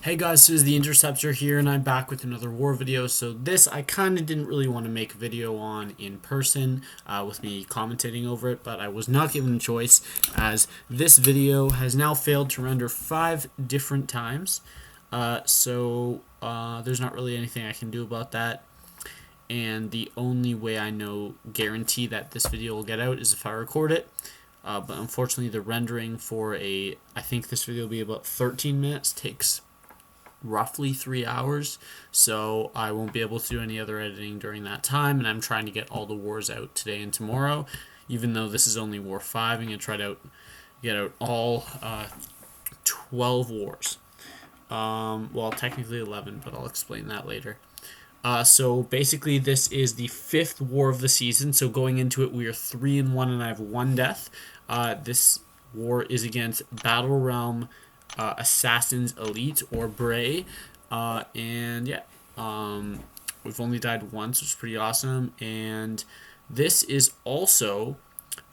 Hey guys, so this is the Interceptor here, and I'm back with another war video. So this, I kind of didn't really want to make a video on in person with me commentating over it, but I was not given a choice as this video has now failed to render 5 different times. There's not really anything I can do about that. And the only way I know guarantee that this video will get out is if I record it. But unfortunately, the rendering for I think this video will be about 13 minutes, takes roughly 3 hours, so I won't be able to do any other editing during that time, and I'm trying to get all the wars out today and tomorrow. Even though this is only war 5, I'm going to try to get out all 12 wars. Well, technically 11, but I'll explain that later. So basically, this is the 5th war of the season. So going into it, we are 3-1, and I have 1 death. This war is against Battle Realm Assassin's Elite, or BRAE. We've only died once, which is pretty awesome. And this is also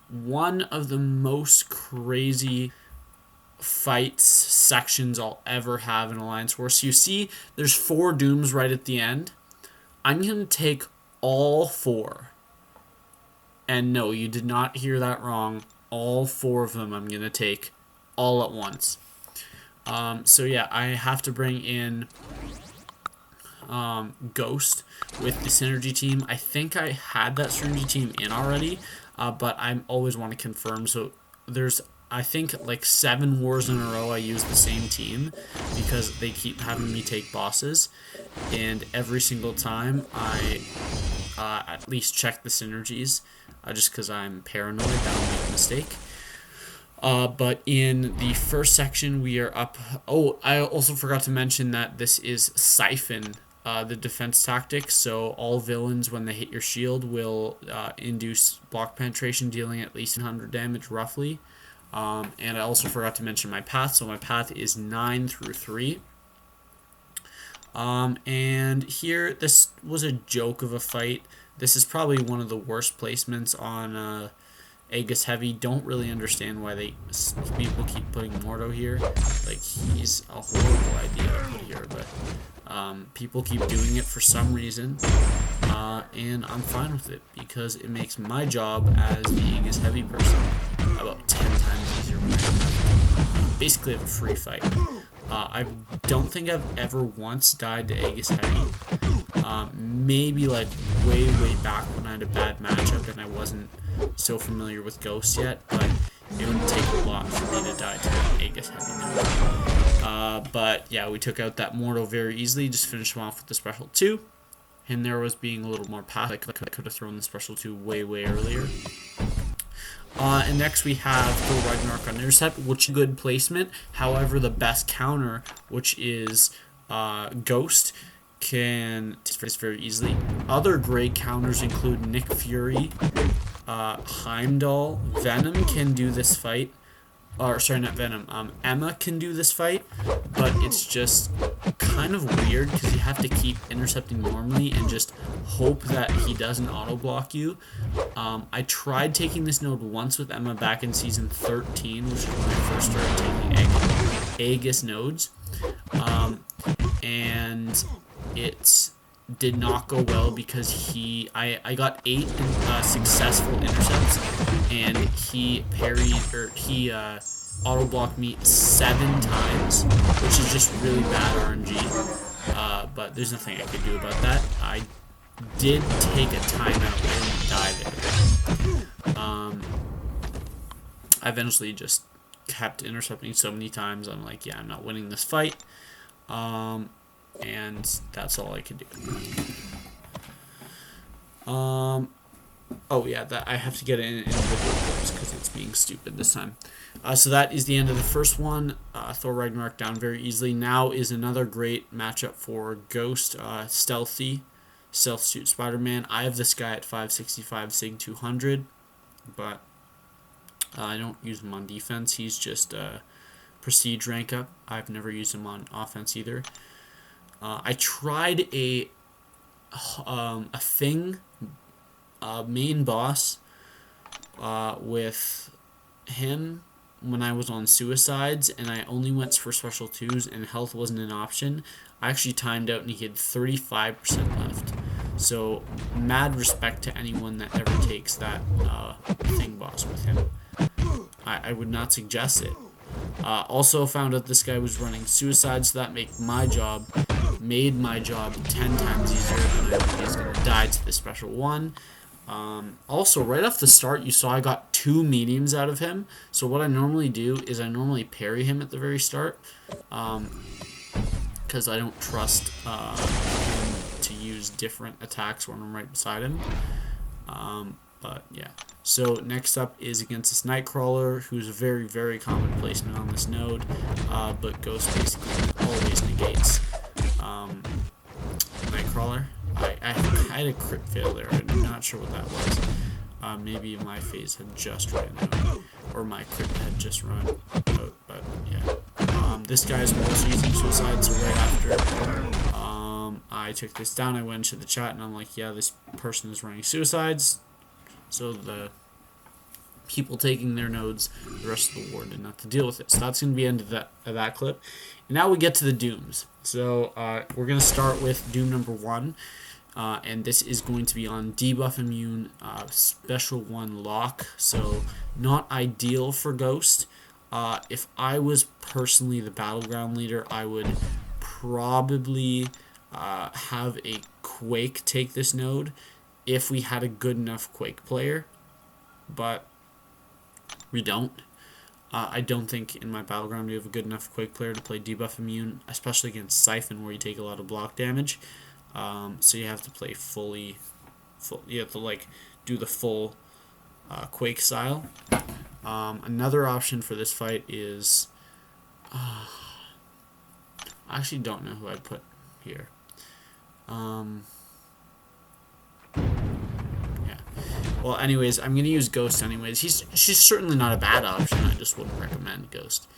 one of the most crazy fights sections I'll ever have in Alliance War. So you see, there's 4 dooms right at the end. I'm going to take all 4. And no, you did not hear that wrong. All 4 of them I'm going to take all at once. So yeah, I have to bring in Ghost with the synergy team. I think I had that synergy team in already, but I always want to confirm. So there's, I think, like 7 wars in a row I use the same team because they keep having me take bosses, and every single time I at least check the synergies, just because I'm paranoid that I'll make a mistake. But in the first section, we are up. Oh, I also forgot to mention that this is Siphon, the defense tactic. So all villains, when they hit your shield, will induce block penetration, dealing at least 100 damage roughly. And I also forgot to mention my path. So my path is 9 through 3. And here, this was a joke of a fight. This is probably one of the worst placements on Aegis Heavy. Don't really understand why people keep putting Mordo here. Like, he's a horrible idea to put here, but people keep doing it for some reason, and I'm fine with it because it makes my job as the Aegis Heavy person about 10 times easier when I have basically have a free fight. I don't think I've ever once died to Aegis Heavy. Maybe like way back when I had a bad matchup and I wasn't so familiar with Ghost yet, but it would take a lot for me to die to Aegis Heavy now. But yeah, we took out that Mortal very easily, just finished him off with the special 2. And there was being a little more passive. I could have thrown the special 2 way earlier. And next we have Thor Ragnarok on Intercept, which is good placement. However, the best counter, which is Ghost, can take this very easily. Other great counters include Nick Fury, Heimdall. Venom can do this fight. Or, sorry, not Venom. Emma can do this fight, but it's just kind of weird because you have to keep intercepting normally and just hope that he doesn't auto-block you. I tried taking this node once with Emma back in Season 13, which is when I first started taking Aegis nodes, and it did not go well because I got 8 successful intercepts, and he auto blocked me 7 times, which is just really bad RNG. But there's nothing I could do about that. I did take a timeout and die there. I eventually just kept intercepting so many times. I'm like, yeah, I'm not winning this fight. And that's all I could do. Oh yeah, that I have to get it in individual clips because it's being stupid this time. So that is the end of the first one. Thor Ragnarok down very easily. Now is another great matchup for Ghost, Stealth Suit Spider-Man. I have this guy at 565 Sig 200, but I don't use him on defense. He's just prestige rank up. I've never used him on offense either. I tried a thing main boss with him when I was on suicides and I only went for special 2s and health wasn't an option, I actually timed out and he had 35% left. So mad respect to anyone that ever takes that thing boss with him. I would not suggest it. Also found out this guy was running suicide, so that made my job 10 times easier than I knew he was going to die to the special 1. Also, right off the start, you saw I got 2 mediums out of him. So what I normally do is I normally parry him at the very start, because I don't trust him to use different attacks when I'm right beside him. But yeah. So next up is against this Nightcrawler, who's a very, very common placement on this node, but Ghost basically always negates Nightcrawler. I had a crit fail there. I'm not sure what that was. Maybe my phase had just ran out, or my crit had just run out. But yeah, this guy's also using suicide. So right after I took this down, I went into the chat and I'm like, yeah, this person is running suicides. So the people taking their nodes, the rest of the war didn't have to deal with it. So that's going to be the end of that clip. And now we get to the dooms. So we're going to start with doom number 1. And this is going to be on debuff immune, special 1 lock. So not ideal for Ghost. If I was personally the battleground leader, I would probably have a Quake take this node if we had a good enough Quake player. But we don't. I don't think in my battleground we have a good enough Quake player to play debuff immune, especially against Siphon where you take a lot of block damage. So you have to play you have to like do the full Quake style. Another option for this fight is I actually don't know who I'd put here. Well, anyways, I'm gonna use Ghost anyways. She's certainly not a bad option. I just wouldn't recommend Ghost.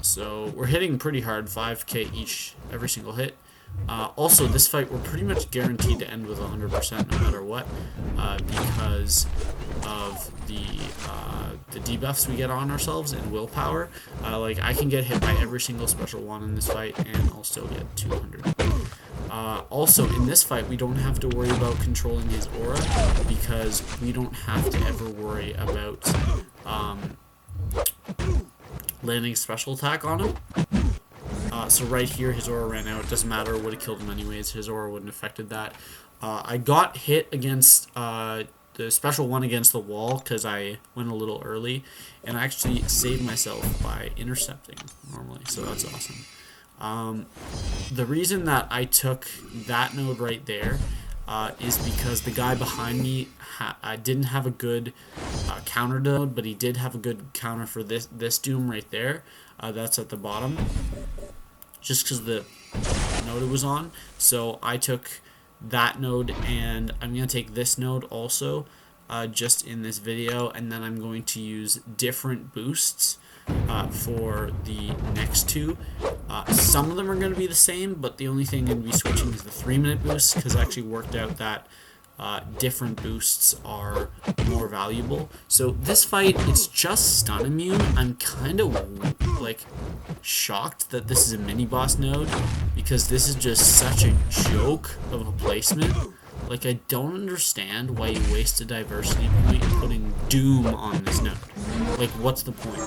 So we're hitting pretty hard, 5k each every single hit. Also, this fight we're pretty much guaranteed to end with 100% no matter what, because of the debuffs we get on ourselves and willpower. Like I can get hit by every single special 1 in this fight and I'll still get 200. Also, in this fight, we don't have to worry about controlling his aura because we don't have to ever worry about landing a special attack on him. So right here, his aura ran out. It doesn't matter, would have killed him anyways. His aura wouldn't have affected that. I got hit against the special 1 against the wall because I went a little early, and I actually saved myself by intercepting normally, so that's awesome. The reason that I took that node right there is because the guy behind me didn't have a good counter node, but he did have a good counter for this doom right there. That's at the bottom, just because the node it was on. So I took that node, and I'm going to take this node also just in this video, and then I'm going to use different boosts for the next 2. Some of them are going to be the same, but the only thing I'm going to be switching is the 3-minute boost, because I actually worked out that different boosts are more valuable. So this fight, it's just stun immune. I'm kind of like shocked that this is a mini boss node, because this is just such a joke of a placement. Like, I don't understand why you waste a diversity point putting Doom on this node. Like, what's the point?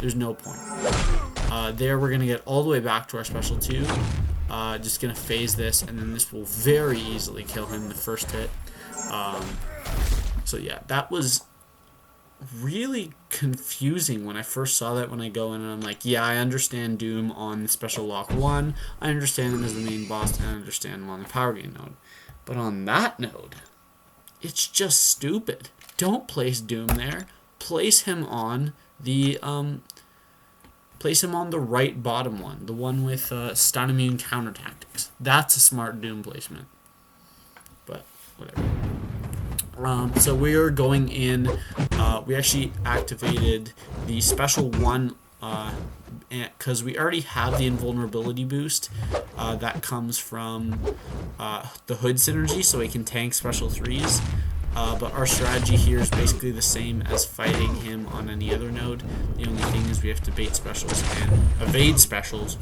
There's no point. There, we're going to get all the way back to our special 2. Just going to phase this, and then this will very easily kill him the first hit. So, yeah, that was really confusing when I first saw that when I go in and I'm like, yeah, I understand Doom on the special lock 1. I understand him as the main boss, and I understand him on the power gain node. But on that node, it's just stupid. Don't place Doom there. Place him on the right bottom one, the one with stun immune counter tactics. That's a smart Doom placement. But whatever. So we are going in. We actually activated the special 1 because we already have the invulnerability boost that comes from the hood synergy, so we can tank special 3s. But our strategy here is basically the same as fighting him on any other node. The only thing is we have to bait specials and evade specials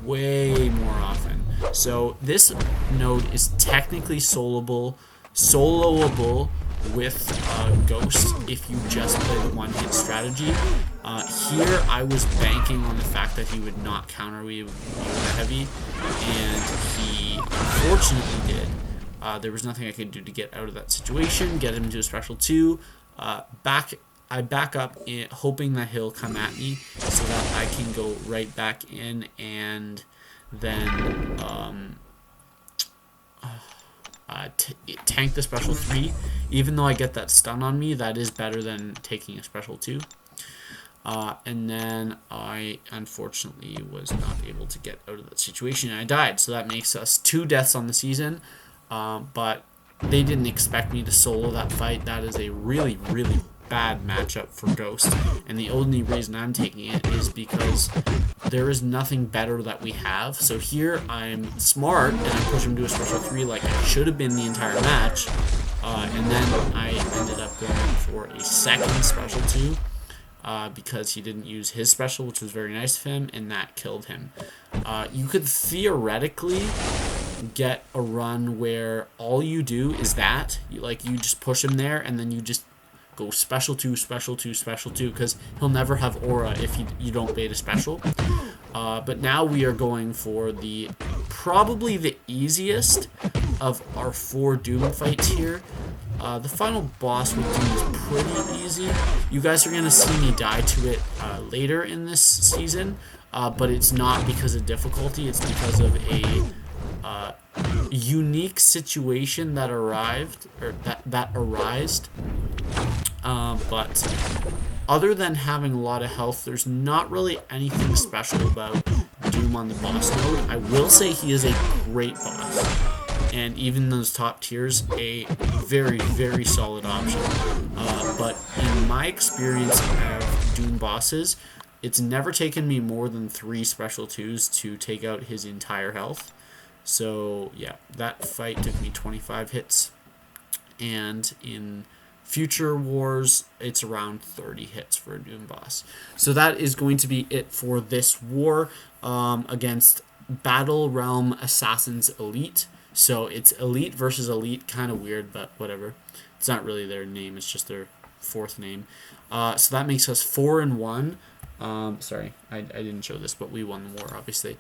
way more often. So this node is technically soloable with Ghost if you just play the one-hit strategy. Here I was banking on the fact that he would not counter weave with heavy, and he unfortunately did. There was nothing I could do to get out of that situation, get him to a special 2. I back up hoping that he'll come at me so that I can go right back in and then tank the special 3. Even though I get that stun on me, that is better than taking a special 2. And then I unfortunately was not able to get out of that situation and I died. So that makes us 2 deaths on the season. But they didn't expect me to solo that fight. That is a really, really bad matchup for Ghost. And the only reason I'm taking it is because there is nothing better that we have. So here I'm smart and I push him to a special 3 like I should have been the entire match. And then I ended up going for a second special 2. Because he didn't use his special, which was very nice of him, and that killed him. You could theoretically get a run where all you do is that. You just push him there, and then you just go special 2, special 2, special 2, because he'll never have aura if you don't bait a special. But now we are going for probably the easiest of our 4 Doom fights here. The final boss with Doom is pretty easy. You guys are going to see me die to it later in this season, but it's not because of difficulty, it's because of a unique situation that arrived, or that arised. But other than having a lot of health, there's not really anything special about Doom on the boss node. I will say he is a great boss. And even those top tiers, a very, very solid option. But in my experience of Doom bosses, it's never taken me more than 3 special 2s to take out his entire health. So yeah, that fight took me 25 hits. And in future wars, it's around 30 hits for a Doom boss. So that is going to be it for this war against Battle Realm Assassins Elite. So it's Elite versus Elite, kind of weird, but whatever. It's not really their name, it's just their 4th name. So that makes us 4-1. Sorry, I didn't show this, but we won the war, obviously.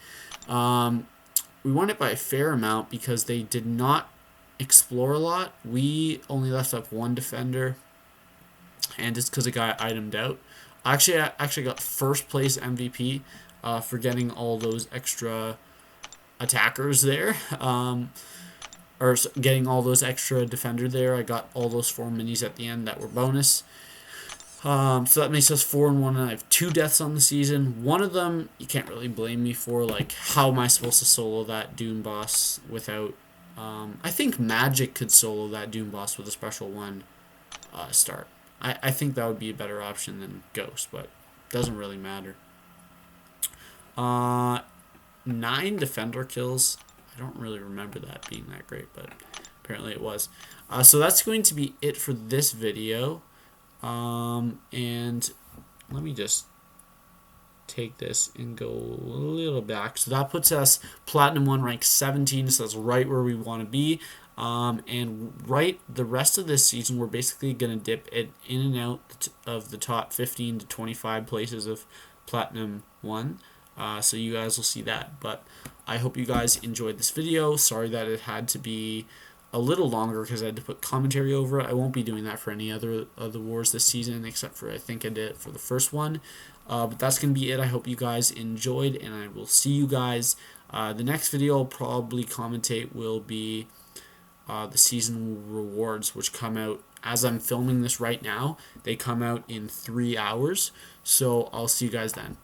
We won it by a fair amount because they did not explore a lot. We only left up 1 defender, and it's because it got itemed out. I actually got first place MVP for getting all those extra attackers there, or getting all those extra defender there. I got all those 4 minis at the end that were bonus. So that makes us 4-1, and I have 2 deaths on the season. One of them you can't really blame me for. Like, how am I supposed to solo that Doom boss without? I think Magic could solo that Doom boss with a special 1 start. I think that would be a better option than Ghost, but it doesn't really matter. 9 defender kills. I don't really remember that being that great, but apparently it was. So that's going to be it for this video. And let me just take this and go a little back. So that puts us Platinum 1 rank 17, so that's right where we want to be. And the rest of this season, we're basically going to dip it in and out of the top 15 to 25 places of Platinum 1. So you guys will see that. But I hope you guys enjoyed this video. Sorry that it had to be a little longer because I had to put commentary over it. I won't be doing that for any other of the wars this season, except for I think I did it for the first one. But that's going to be it. I hope you guys enjoyed, and I will see you guys. The next video I'll probably commentate will be the season rewards, which come out as I'm filming this right now. They come out in 3 hours. So I'll see you guys then. Bye.